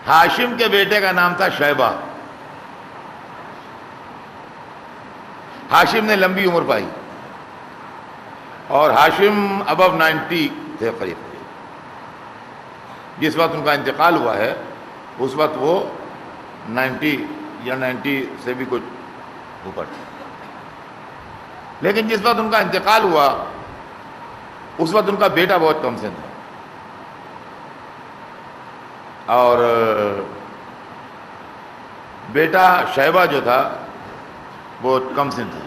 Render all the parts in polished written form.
ہاشم کے بیٹے کا نام تھا شیبہ. ہاشم نے لمبی عمر پائی اور ہاشم ابو 90 تھے قریب. جس وقت ان کا انتقال ہوا ہے اس وقت وہ 90 یا 90 سے بھی کچھ اوپر تھے. لیکن جس وقت ان کا انتقال ہوا اس وقت ان کا بیٹا بہت کم سن تھا اور بیٹا شیبہ جو تھا بہت کم سن تھا.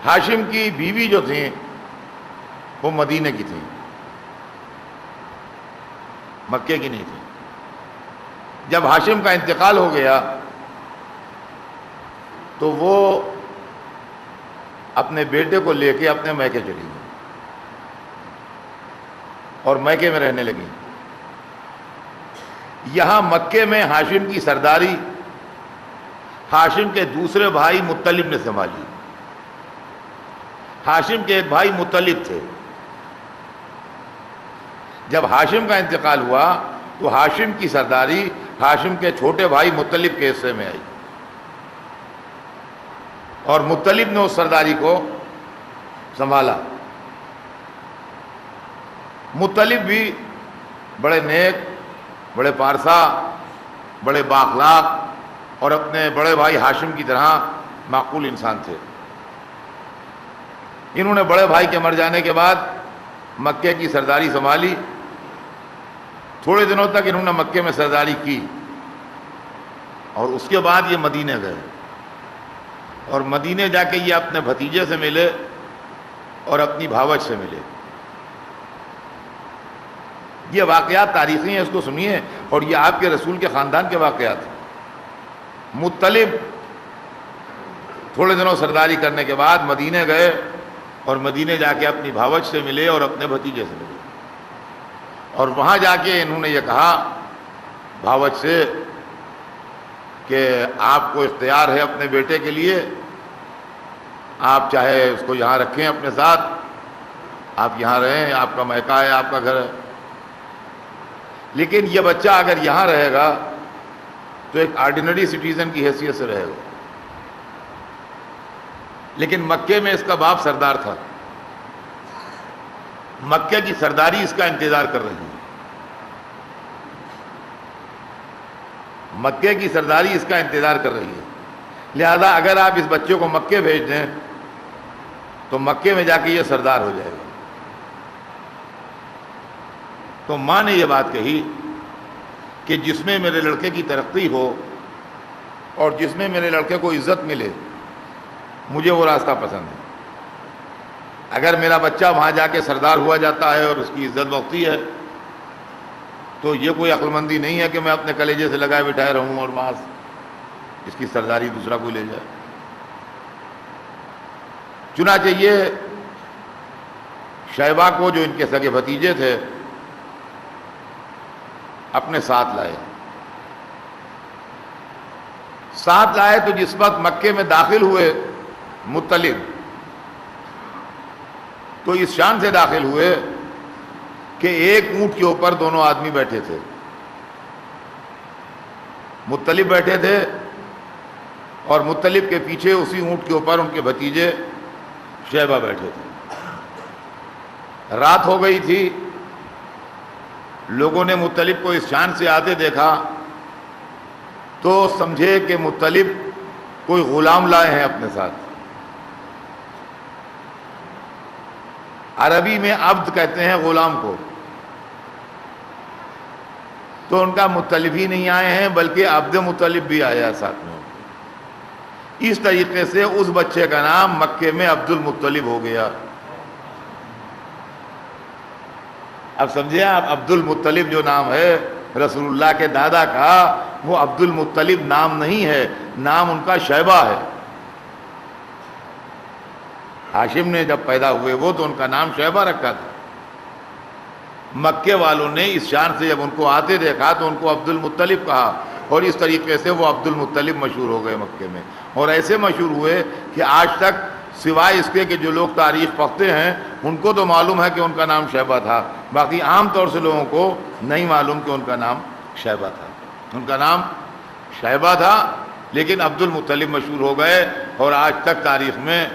ہاشم کی بیوی جو تھیں وہ مدینے کی تھیں، مکے کی نہیں تھی. جب ہاشم کا انتقال ہو گیا تو وہ اپنے بیٹے کو لے کے اپنے میکے چلی گئی اور میکے میں رہنے لگی. یہاں مکے میں ہاشم کی سرداری ہاشم کے دوسرے بھائی مطلب نے سنبھالی. ہاشم کے ایک بھائی مطلب تھے. جب ہاشم کا انتقال ہوا تو ہاشم کی سرداری ہاشم کے چھوٹے بھائی مطلب کے حصے میں آئی اور مطلب نے اس سرداری کو سنبھالا. مطلب بھی بڑے نیک، بڑے پارسا، بڑے بااخلاق اور اپنے بڑے بھائی ہاشم کی طرح معقول انسان تھے. انہوں نے بڑے بھائی کے مر جانے کے بعد مکے کی سرداری سنبھالی. تھوڑے دنوں تک انہوں نے مکے میں سرداری کی اور اس کے بعد یہ مدینے گئے اور مدینے جا کے یہ اپنے بھتیجے سے ملے اور اپنی بھاوج سے ملے. یہ واقعات تاریخی ہیں، اس کو سنیے، اور یہ آپ کے رسول کے خاندان کے واقعات ہیں. مطلب تھوڑے دنوں سرداری کرنے کے بعد مدینے گئے اور مدینے جا کے اپنی بھاوج سے ملے اور اپنے بھتیجے سے ملے اور وہاں جا کے انہوں نے یہ کہا بھاوج سے کہ آپ کو اختیار ہے اپنے بیٹے کے لیے، آپ چاہے اس کو یہاں رکھیں اپنے ساتھ، آپ یہاں رہیں، آپ کا میکہ ہے، آپ کا گھر ہے، لیکن یہ بچہ اگر یہاں رہے گا تو ایک آرڈینری سٹیزن کی حیثیت سے رہے گا. لیکن مکے میں اس کا باپ سردار تھا، مکے کی سرداری اس کا انتظار کر رہی ہے، مکے کی سرداری اس کا انتظار کر رہی ہے. لہذا اگر آپ اس بچے کو مکے بھیج دیں تو مکے میں جا کے یہ سردار ہو جائے گا. تو ماں نے یہ بات کہی کہ جس میں میرے لڑکے کی ترقی ہو اور جس میں میرے لڑکے کو عزت ملے مجھے وہ راستہ پسند ہے. اگر میرا بچہ وہاں جا کے سردار ہوا جاتا ہے اور اس کی عزت بڑھتی ہے تو یہ کوئی عقل مندی نہیں ہے کہ میں اپنے کلیجے سے لگائے بٹھائے رہوں اور وہاں اس کی سرداری دوسرا کوئی لے جائے. چنانچہ یہ شیبہ کو جو ان کے سگے بھتیجے تھے اپنے ساتھ لائے. ساتھ لائے تو جس وقت مکے میں داخل ہوئے مطلب تو اس شان سے داخل ہوئے کہ ایک اونٹ کے اوپر دونوں آدمی بیٹھے تھے. مطلب بیٹھے تھے اور مطلب کے پیچھے اسی اونٹ کے اوپر ان کے بھتیجے شیبہ بیٹھے تھے. رات ہو گئی تھی. لوگوں نے مطلب کو اس شان سے آتے دیکھا تو سمجھے کہ مطلب کوئی غلام لائے ہیں اپنے ساتھ. عربی میں عبد کہتے ہیں غلام کو. تو ان کا مطلب ہی نہیں آئے ہیں بلکہ عبد مطلب بھی آیا ساتھ میں. اس طریقے سے اس بچے کا نام مکے میں عبد المطلب ہو گیا. اب سمجھے آپ، عبد المطلب جو نام ہے رسول اللہ کے دادا کا، وہ عبد المطلب نام نہیں ہے، نام ان کا شیبہ ہے. ہاشم نے جب پیدا ہوئے وہ تو ان کا نام شیبہ رکھا تھا. مکے والوں نے اس شان سے جب ان کو آتے دیکھا تو ان کو عبد المطلب کہا اور اس طریقے سے وہ عبد المطلب مشہور ہو گئے مکے میں. اور ایسے مشہور ہوئے کہ آج تک سوائے اس کے کہ جو لوگ تاریخ پڑھتے ہیں ان کو تو معلوم ہے کہ ان کا نام شیبہ تھا، باقی عام طور سے لوگوں کو نہیں معلوم کہ ان کا نام شیبہ تھا۔ ان کا نام شیبہ تھا، لیکن عبد المطلب مشہور ہو گئے، اور آج تک تاریخ میں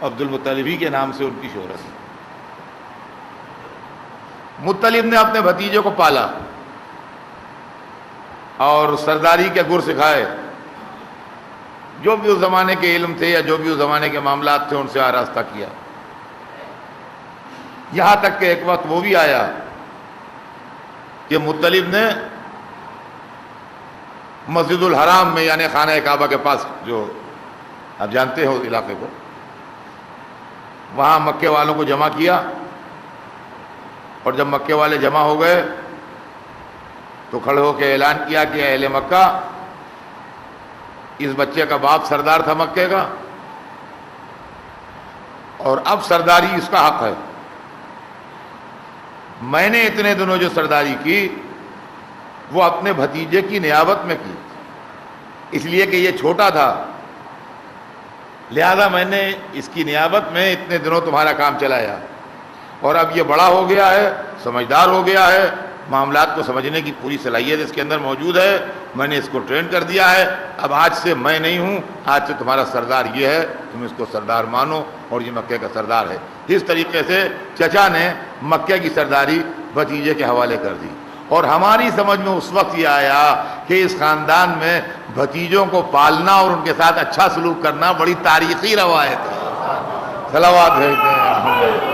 عبد المطلب ہی کے نام سے ان کی شہرت ہے۔ مطلب نے اپنے بھتیجے کو پالا اور سرداری کے گر سکھائے، جو بھی اس زمانے کے علم تھے یا جو بھی اس زمانے کے معاملات تھے ان سے آراستہ کیا، یہاں تک کہ ایک وقت وہ بھی آیا کہ مطلب نے مسجد الحرام میں، یعنی خانہ کعبہ کے پاس، جو آپ جانتے ہو اس علاقے کو، وہاں مکے والوں کو جمع کیا، اور جب مکے والے جمع ہو گئے تو کھڑے ہو کے اعلان کیا کہ اہل مکہ، اس بچے کا باپ سردار تھا مکے کا، اور اب سرداری اس کا حق ہے۔ میں نے اتنے دنوں جو سرداری کی وہ اپنے بھتیجے کی نیابت میں کی، اس لیے کہ یہ چھوٹا تھا، لہذا میں نے اس کی نیابت میں اتنے دنوں تمہارا کام چلایا، اور اب یہ بڑا ہو گیا ہے، سمجھدار ہو گیا ہے، معاملات کو سمجھنے کی پوری صلاحیت اس کے اندر موجود ہے، میں نے اس کو ٹرین کر دیا ہے، اب آج سے میں نہیں ہوں، آج سے تمہارا سردار یہ ہے، تم اس کو سردار مانو، اور یہ مکے کا سردار ہے۔ اس طریقے سے چچا نے مکے کی سرداری بھتیجے کے حوالے کر دی، اور ہماری سمجھ میں اس وقت یہ آیا کہ اس خاندان میں بھتیجوں کو پالنا اور ان کے ساتھ اچھا سلوک کرنا بڑی تاریخی روایت ہے۔ صلوات بھیجتے ہیں۔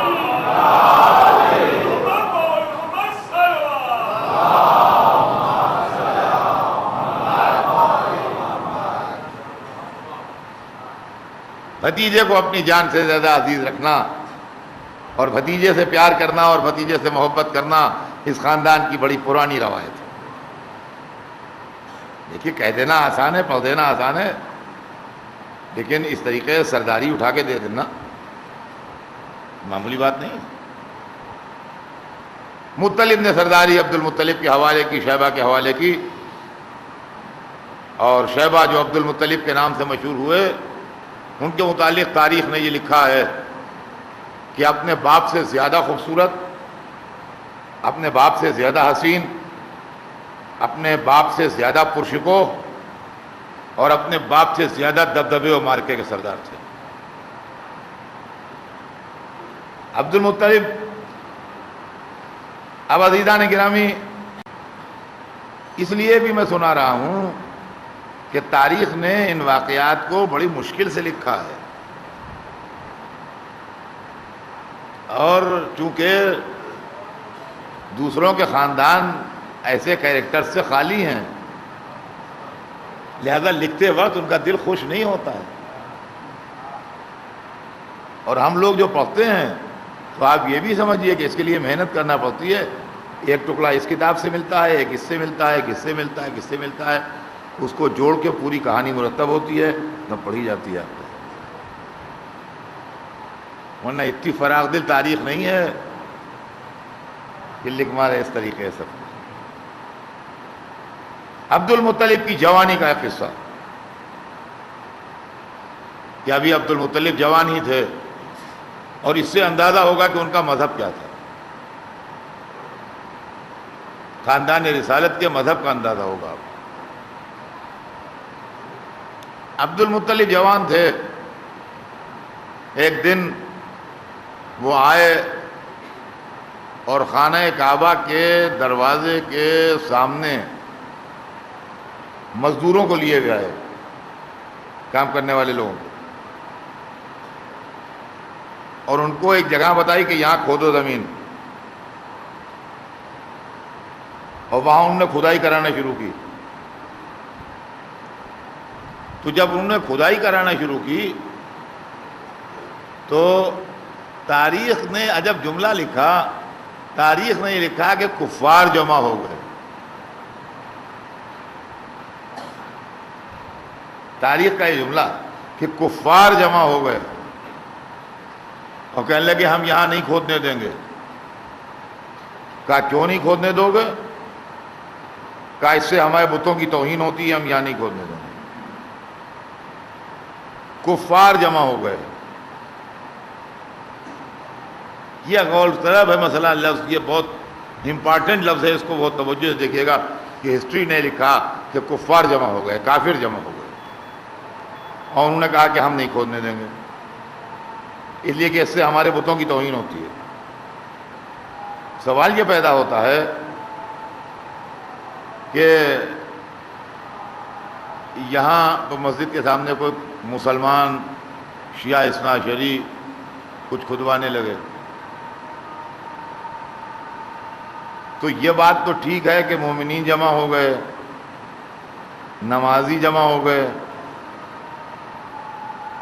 بھتیجے کو اپنی جان سے زیادہ عزیز رکھنا اور بھتیجے سے پیار کرنا اور بھتیجے سے محبت کرنا اس خاندان کی بڑی پرانی روایت ہے۔ دیکھیے، کہہ دینا آسان ہے، پڑھ دینا آسان ہے، لیکن اس طریقے سے سرداری اٹھا کے دے دینا معمولی بات نہیں۔ مطلب نے سرداری عبد المطلب کے حوالے کی، شیبہ کے حوالے کی، اور شیبہ جو عبد المطلب کے نام سے مشہور ہوئے، ان کے متعلق تاریخ نے یہ لکھا ہے کہ اپنے باپ سے زیادہ خوبصورت، اپنے باپ سے زیادہ حسین، اپنے باپ سے زیادہ پرشکوہ، اور اپنے باپ سے زیادہ دبدبے و مارکے کے سردار تھے۔ عبد المطلب، اب عزیزان گرامی، اس لیے بھی میں سنا رہا ہوں کہ تاریخ نے ان واقعات کو بڑی مشکل سے لکھا ہے، اور چونکہ دوسروں کے خاندان ایسے کیریکٹر سے خالی ہیں، لہذا لکھتے وقت ان کا دل خوش نہیں ہوتا ہے، اور ہم لوگ جو پڑھتے ہیں تو آپ یہ بھی سمجھیے کہ اس کے لیے محنت کرنا پڑتی ہے۔ ایک ٹکڑا اس کتاب سے ملتا ہے، ایک اس سے ملتا ہے، ایک اس سے ملتا ہے، ایک اس سے ملتا ہے، اس کو جوڑ کے پوری کہانی مرتب ہوتی ہے، تب پڑھی جاتی ہے آپ کو، ورنہ اتنی فراغ دل تاریخ نہیں ہے کہ لکھ مارے اس طریقے سے۔ عبد المطلب کی جوانی کا ایک قصہ، کہ ابھی عبد المطلب جوان ہی تھے، اور اس سے اندازہ ہوگا کہ ان کا مذہب کیا تھا، خاندان رسالت کے مذہب کا اندازہ ہوگا آپ کو۔ عبد المطلب جوان تھے، ایک دن وہ آئے اور خانہ کعبہ کے دروازے کے سامنے مزدوروں کو لیے گئے، کام کرنے والے لوگوں کو، اور ان کو ایک جگہ بتائی کہ یہاں کھودو زمین، اور وہاں انہوں نے کھدائی کرانا شروع کی۔ تو جب انہوں نے کھدائی کرانا شروع کی تو تاریخ نے عجب جملہ لکھا، تاریخ نے یہ لکھا کہ کفار جمع ہو گئے۔ تاریخ کا یہ جملہ کہ کفار جمع ہو گئے، اور کہنے لگے ہم یہاں نہیں کھودنے دیں گے۔ کہا کیوں نہیں کھودنے دو گے؟ کہا اس سے ہمارے بتوں کی توہین ہوتی ہے، ہم یہاں نہیں کھودنے دیں گے۔ کفار جمع ہو گئے، یہ غول طلب ہے مسئلہ. لفظ یہ بہت امپارٹنٹ لفظ ہے, اس کو بہت توجہ سے دیکھیے گا کہ ہسٹری نے لکھا کہ کفار جمع ہو گئے, کافر جمع ہو گئے, اور انہوں نے کہا کہ ہم نہیں کھودنے دیں گے, اس لیے کہ اس سے ہمارے بتوں کی توہین ہوتی ہے. سوال یہ پیدا ہوتا ہے کہ یہاں تو مسجد کے سامنے کوئی مسلمان شیعہ اثنا عشری کچھ کھدوانے لگے, تو یہ بات تو ٹھیک ہے کہ مومنین جمع ہو گئے, نمازی جمع ہو گئے,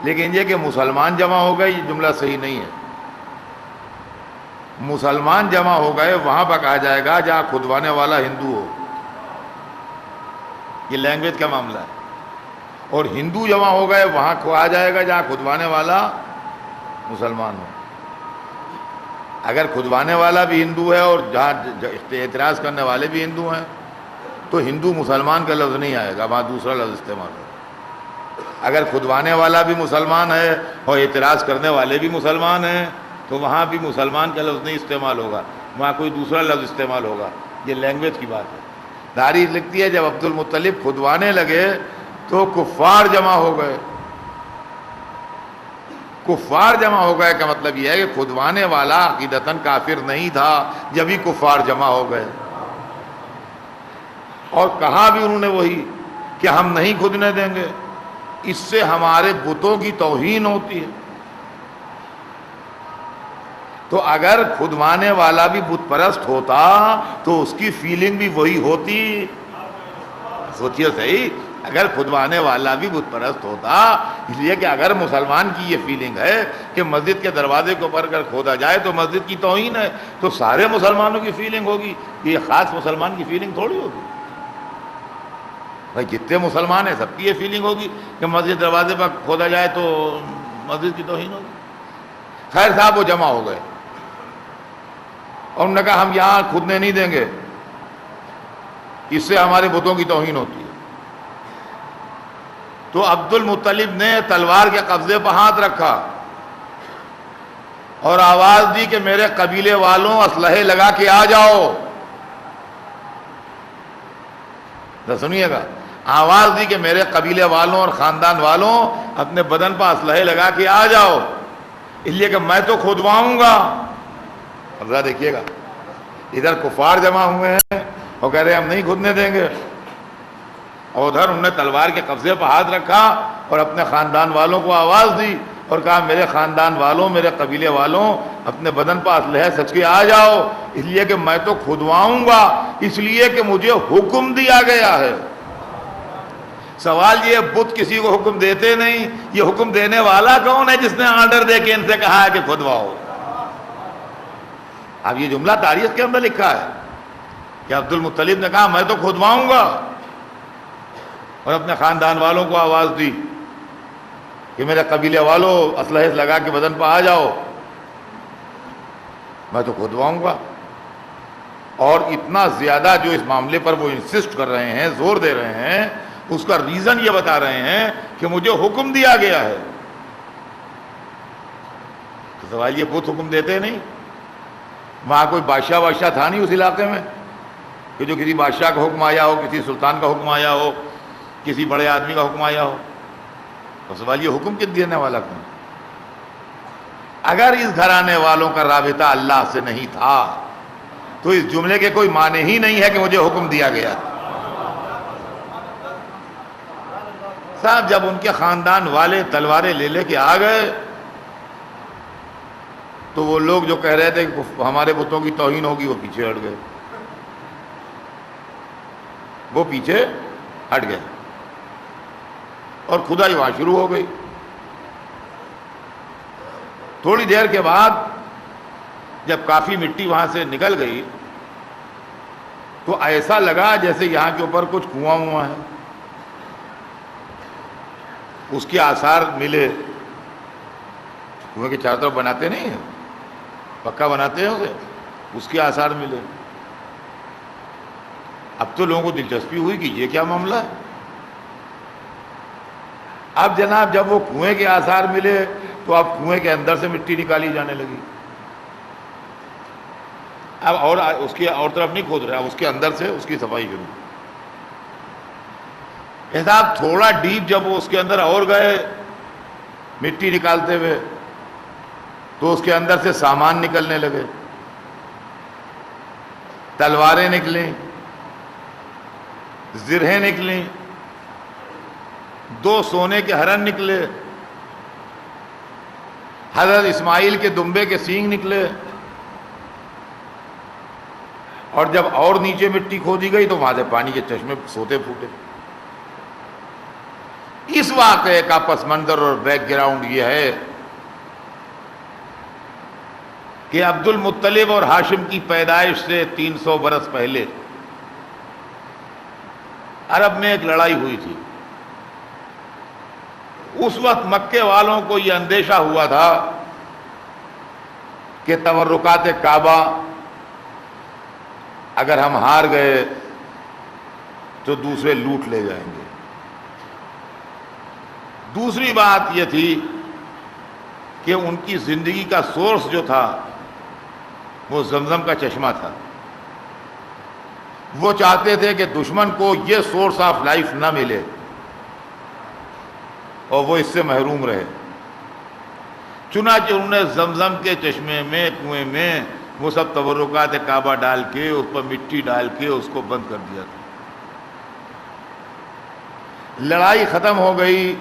لیکن یہ کہ مسلمان جمع ہو گئے, یہ جملہ صحیح نہیں ہے. مسلمان جمع ہو گئے وہاں پر کہا جائے گا جہاں کھدوانے والا ہندو ہو, یہ لینگویج کا معاملہ ہے. اور ہندو جمع ہو گئے وہاں کہا جائے گا جہاں کھدوانے والا مسلمان ہو. اگر کھدوانے والا بھی ہندو ہے اور جہاں اعتراض کرنے والے بھی ہندو ہیں تو ہندو مسلمان کا لفظ نہیں آئے گا, وہاں دوسرا لفظ استعمال ہوگا. اگر کھدوانے والا بھی مسلمان ہے اور اعتراض کرنے والے بھی مسلمان ہیں تو وہاں بھی مسلمان کا لفظ نہیں استعمال ہوگا, وہاں کوئی دوسرا لفظ استعمال ہوگا. یہ لینگویج کی بات ہے. تاریخ لکھتی ہے جب عبد المطلب کھدوانے لگے تو کفار جمع ہو گئے. کفار جمع ہو گئے کا مطلب یہ ہے کہ کھدوانے والا عقیدتاً کافر نہیں تھا, جبھی کفار جمع ہو گئے. اور کہا بھی انہوں نے وہی کہ ہم نہیں کھدنے دیں گے, اس سے ہمارے بتوں کی توہین ہوتی ہے. تو اگر کھدوانے والا بھی بت پرست ہوتا تو اس کی فیلنگ بھی وہی ہوتی. سوچیے صحیح, اگر کھدوانے والا بھی بت پرست ہوتا, اس لیے کہ اگر مسلمان کی یہ فیلنگ ہے کہ مسجد کے دروازے کے اوپر اگر کھودا جائے تو مسجد کی توہین ہے, تو سارے مسلمانوں کی فیلنگ ہوگی, یہ خاص مسلمان کی فیلنگ تھوڑی ہوگی. بھائی جتنے مسلمان ہیں سب کی یہ فیلنگ ہوگی کہ مسجد دروازے پر کھودا جائے تو مسجد کی توہین ہوگی. خیر صاحب وہ جمع ہو گئے اور انہوں نے کہا ہم یہاں کھودنے نہیں دیں گے, اس سے ہمارے بتوں کی توہین ہوتی ہے. تو عبد المطلب نے تلوار کے قبضے پر ہاتھ رکھا اور آواز دی کہ میرے قبیلے والوں اسلحے لگا کے آ جاؤ. تو سنیے گا, آواز دی کہ میرے قبیلے والوں اور خاندان والوں اپنے بدن پر اسلحے لگا کے آ جاؤ, اس لیے کہ میں تو کھودواؤں گا. اب ذرا دیکھیے گا, ادھر کفار جمع ہوئے ہیں اور کہہ رہے ہم نہیں کھودنے دیں گے, اور ادھر انہوں نے تلوار کے قبضے پر ہاتھ رکھا اور اپنے خاندان والوں کو آواز دی اور کہا میرے خاندان والوں, میرے قبیلے والوں اپنے بدن پر اسلحے سچ کے آ جاؤ, اس لیے کہ میں تو کھودواؤں گا, اس لیے کہ مجھے حکم دیا گیا ہے. سوال یہ, بت کسی کو حکم دیتے نہیں, یہ حکم دینے والا کون ہے جس نے آرڈر دے کے ان سے کہا ہے کہ کھودواؤ؟ اب یہ جملہ تاریخ کے اندر لکھا ہے کہ عبد المطلب نے کہا میں تو کھودواؤں گا, اور اپنے خاندان والوں کو آواز دی کہ میرے قبیلے والوں اسلحے لگا کے بدن پر آ جاؤ, میں تو کھودواؤں گا. اور اتنا زیادہ جو اس معاملے پر وہ انسسٹ کر رہے ہیں, زور دے رہے ہیں, اس کا ریزن یہ بتا رہے ہیں کہ مجھے حکم دیا گیا ہے. تو سوال یہ, بت حکم دیتے نہیں؟ وہاں کوئی بادشاہ تھا نہیں اس علاقے میں کہ جو کسی بادشاہ کا حکم آیا ہو, کسی سلطان کا حکم آیا ہو, کسی بڑے آدمی کا حکم آیا ہو. تو سوال یہ, حکم کس دینے والا کون؟ اگر اس گھرانے والوں کا رابطہ اللہ سے نہیں تھا تو اس جملے کے کوئی معنی ہی نہیں ہے کہ مجھے حکم دیا گیا. صاحب جب ان کے خاندان والے تلواریں لے کے آ گئے تو وہ لوگ جو کہہ رہے تھے کہ ہمارے بتوں کی توہین ہوگی, وہ پیچھے ہٹ گئے, وہ پیچھے ہٹ گئے اور کھدائی وہاں شروع ہو گئی. تھوڑی دیر کے بعد جب کافی مٹی وہاں سے نکل گئی تو ایسا لگا جیسے یہاں کے اوپر کچھ کنواں ہے, اس کے آثار ملے. کنویں کے چاروں طرف بناتے نہیں ہیں, پکا بناتے ہیں اسے, اس کے آثار ملے. اب تو لوگوں کو دلچسپی ہوئی کہ یہ کیا معاملہ ہے. اب جناب جب وہ کنویں کے آثار ملے تو اب کنویں کے اندر سے مٹی نکالی جانے لگی. اب اور اس کی اور طرف نہیں کھود رہے، اب اس کے اندر سے اس کی صفائی شروع. صاحب تھوڑا ڈیپ جب وہ اس کے اندر اور گئے مٹی نکالتے ہوئے تو اس کے اندر سے سامان نکلنے لگے، تلواریں نکلیں، زرہیں نکلیں، 2 سونے کے ہرن نکلے، حضرت اسماعیل کے دمبے کے سینگ نکلے، اور جب اور نیچے مٹی کھودی گئی تو وہاں سے پانی کے چشمے سوتے پھوٹے. اس واقعے کا پس منظر اور بیک گراؤنڈ یہ ہے کہ عبد المطلب اور ہاشم کی پیدائش سے 300 برس پہلے عرب میں ایک لڑائی ہوئی تھی. اس وقت مکے والوں کو یہ اندیشہ ہوا تھا کہ تبرکات کعبہ اگر ہم ہار گئے تو دوسرے لوٹ لے جائیں گے. دوسری بات یہ تھی کہ ان کی زندگی کا سورس جو تھا وہ زمزم کا چشمہ تھا. وہ چاہتے تھے کہ دشمن کو یہ سورس آف لائف نہ ملے اور وہ اس سے محروم رہے. چنانچہ انہوں نے زمزم کے چشمے میں، کنویں میں وہ سب تبرکات کعبہ ڈال کے، اس پر مٹی ڈال کے اس کو بند کر دیا تھا. لڑائی ختم ہو گئی،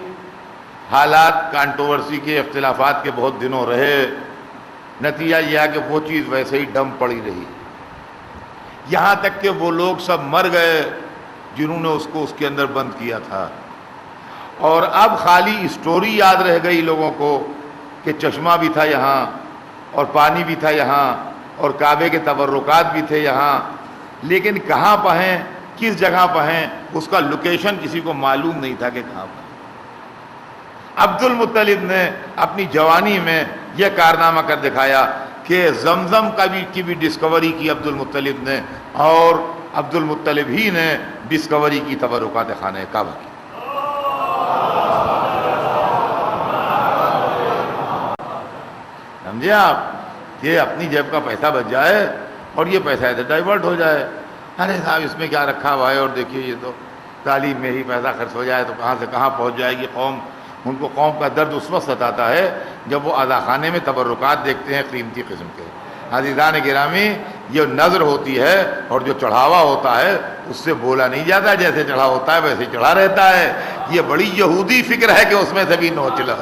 حالات کانٹروورسی کے، اختلافات کے بہت دنوں رہے. نتیجہ یہ ہے کہ وہ چیز ویسے ہی ڈم پڑی رہی، یہاں تک کہ وہ لوگ سب مر گئے جنہوں نے اس کو اس کے اندر بند کیا تھا. اور اب خالی اسٹوری یاد رہ گئی لوگوں کو کہ چشمہ بھی تھا یہاں اور پانی بھی تھا یہاں اور کعبے کے تبرکات بھی تھے یہاں، لیکن کہاں پہ ہیں، کس جگہ پہ ہیں، اس کا لوکیشن کسی کو معلوم نہیں تھا کہ کہاں پہ. عبد المطلب نے اپنی جوانی میں یہ کارنامہ کر دکھایا کہ زمزم کی بھی ڈسکوری کی عبد المطلب نے، اور عبد المطلب ہی نے ڈسکوری کی تبرکات خانہ کعبہ کی. سمجھے آپ کہ اپنی جیب کا پیسہ بچ جائے اور یہ پیسہ ادھر ڈائیورٹ ہو جائے. ارے صاحب اس میں کیا رکھا ہوا ہے، اور دیکھیے یہ تو تعلیم میں ہی پیسہ خرچ ہو جائے تو کہاں سے کہاں پہنچ جائے گی قوم. ان کو قوم کا درد اس وقت ستاتا ہے جب وہ عزاخانے میں تبرکات دیکھتے ہیں قیمتی قسم کے. عزیزان گرامی، یہ نظر ہوتی ہے اور جو چڑھاوا ہوتا ہے اس سے بولا نہیں جاتا، جیسے چڑھا ہوتا ہے ویسے چڑھا رہتا ہے. یہ بڑی یہودی فکر ہے کہ اس میں سے بھی نوچ لو.